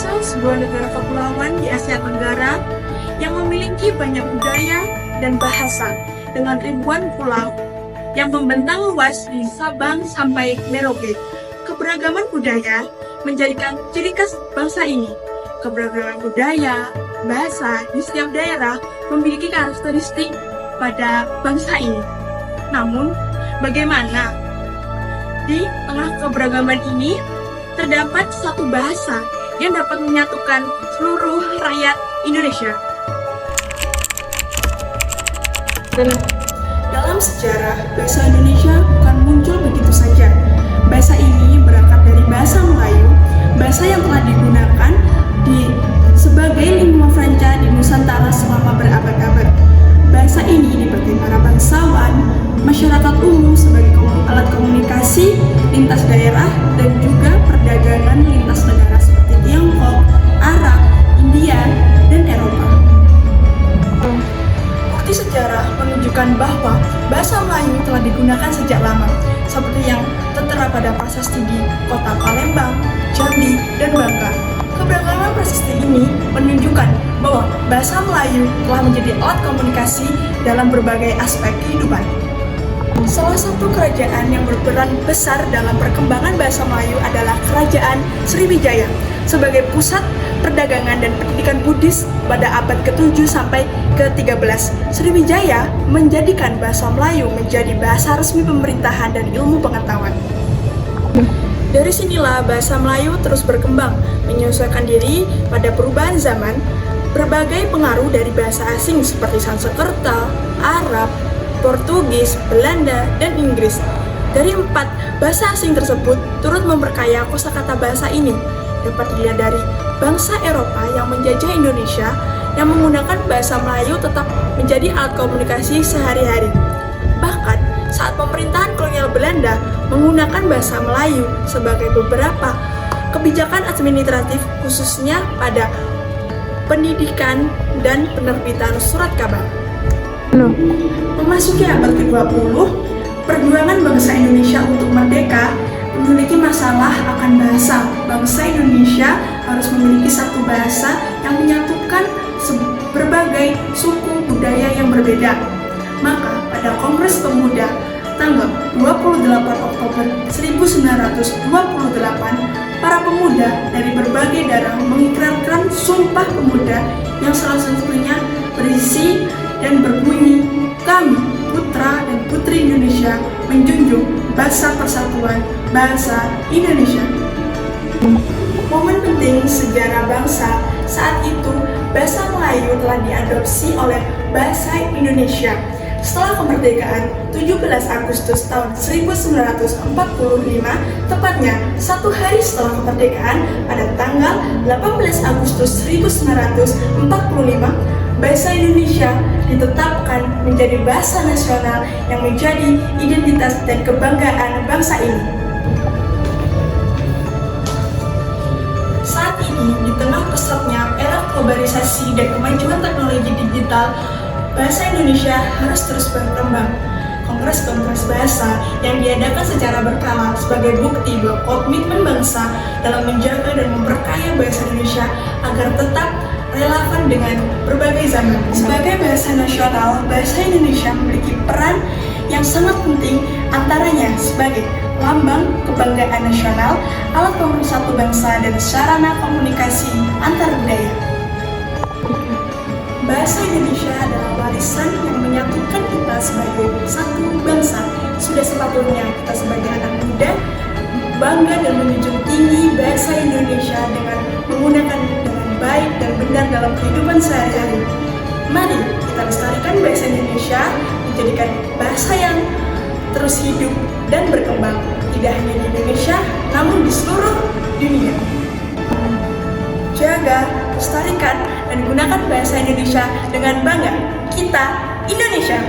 Indonesia sebuah negara kepulauan di Asia Tenggara yang memiliki banyak budaya dan bahasa dengan ribuan pulau yang membentang luas di Sabang sampai Merauke. Keberagaman budaya menjadikan ciri khas bangsa ini. Keberagaman budaya, bahasa di setiap daerah memiliki karakteristik pada bangsa ini. Namun, bagaimana? Di tengah keberagaman ini, terdapat satu bahasa yang dapat menyatukan seluruh rakyat Indonesia. Dalam sejarah, bahasa Indonesia bukan muncul begitu saja. Bahasa ini berangkat dari bahasa Melayu, bahasa yang telah digunakan sebagai lingkungan franca di Nusantara selama berabad-abad. Bahasa ini dipakai para bangsawan, masyarakat umum sebagai alat komunikasi lintas daerah dan juga perdagangan lintas negara seperti Tiongkok, Arab, India, dan Eropa. Bukti sejarah menunjukkan bahwa bahasa Melayu telah digunakan sejak lama, seperti yang tertera pada prasasti di kota Palembang, Jambi, dan Bangka. Keberagaman prasasti ini menunjukkan bahwa bahasa Melayu telah menjadi alat komunikasi dalam berbagai aspek kehidupan. Salah satu kerajaan yang berperan besar dalam perkembangan bahasa Melayu adalah Kerajaan Sriwijaya sebagai pusat perdagangan dan pendidikan Buddhis pada abad ke-7 sampai ke-13. Sriwijaya menjadikan bahasa Melayu menjadi bahasa resmi pemerintahan dan ilmu pengetahuan. Dari sinilah bahasa Melayu terus berkembang, menyesuaikan diri pada perubahan zaman. Berbagai pengaruh dari bahasa asing seperti Sanskerta, Arab, Portugis, Belanda, dan Inggris. Dari 4 bahasa asing tersebut turut memperkaya kosakata bahasa ini. Dapat dilihat dari bangsa Eropa yang menjajah Indonesia yang menggunakan bahasa Melayu tetap menjadi alat komunikasi sehari-hari. Bahkan saat pemerintahan kolonial Belanda menggunakan bahasa Melayu sebagai beberapa kebijakan administratif khususnya pada pendidikan dan penerbitan surat kabar. Memasuki abad ke-20, perjuangan bangsa Indonesia untuk merdeka memiliki masalah akan bahasa. Bangsa Indonesia harus memiliki satu bahasa yang menyatukan berbagai suku budaya yang berbeda. Maka pada Kongres Pemuda tanggal 28 Oktober 1928, para pemuda dari berbagai daerah mengikrarkan Sumpah Pemuda yang salah satunya berisi dan berbunyi, "Kami, putra dan putri Indonesia, menjunjung bahasa persatuan bahasa Indonesia." Momen penting sejarah bangsa saat itu, bahasa Melayu telah diadopsi oleh bahasa Indonesia. Setelah kemerdekaan 17 Agustus tahun 1945, tepatnya 1 hari setelah kemerdekaan pada tanggal 18 Agustus 1945, bahasa Indonesia ditetapkan menjadi bahasa nasional yang menjadi identitas dan kebanggaan bangsa ini. Saat ini, di tengah pesatnya era globalisasi dan kemajuan teknologi digital, bahasa Indonesia harus terus berkembang. Kongres-kongres bahasa yang diadakan secara berkala sebagai bukti bahwa komitmen bangsa dalam menjaga dan memperkaya bahasa Indonesia agar tetap relevan dengan berbagai zaman. Sebagai bahasa nasional, bahasa Indonesia memiliki peran yang sangat penting, antaranya sebagai lambang kebanggaan nasional, alat pemersatu bangsa, dan sarana komunikasi antar budaya. Bahasa Indonesia adalah warisan yang menyatukan kita sebagai satu bangsa. Sudah sepatutnya kita sebagai anak muda bangga dan menjunjung tinggi bahasa Indonesia dengan menggunakan dengan baik dan benar dalam kehidupan sehari-hari. Mari kita lestarikan bahasa Indonesia, menjadikan bahasa yang terus hidup dan berkembang, tidak hanya di Indonesia, namun di seluruh dunia. Jaga, lestarikan, dan gunakan bahasa Indonesia dengan bangga. Kita Indonesia!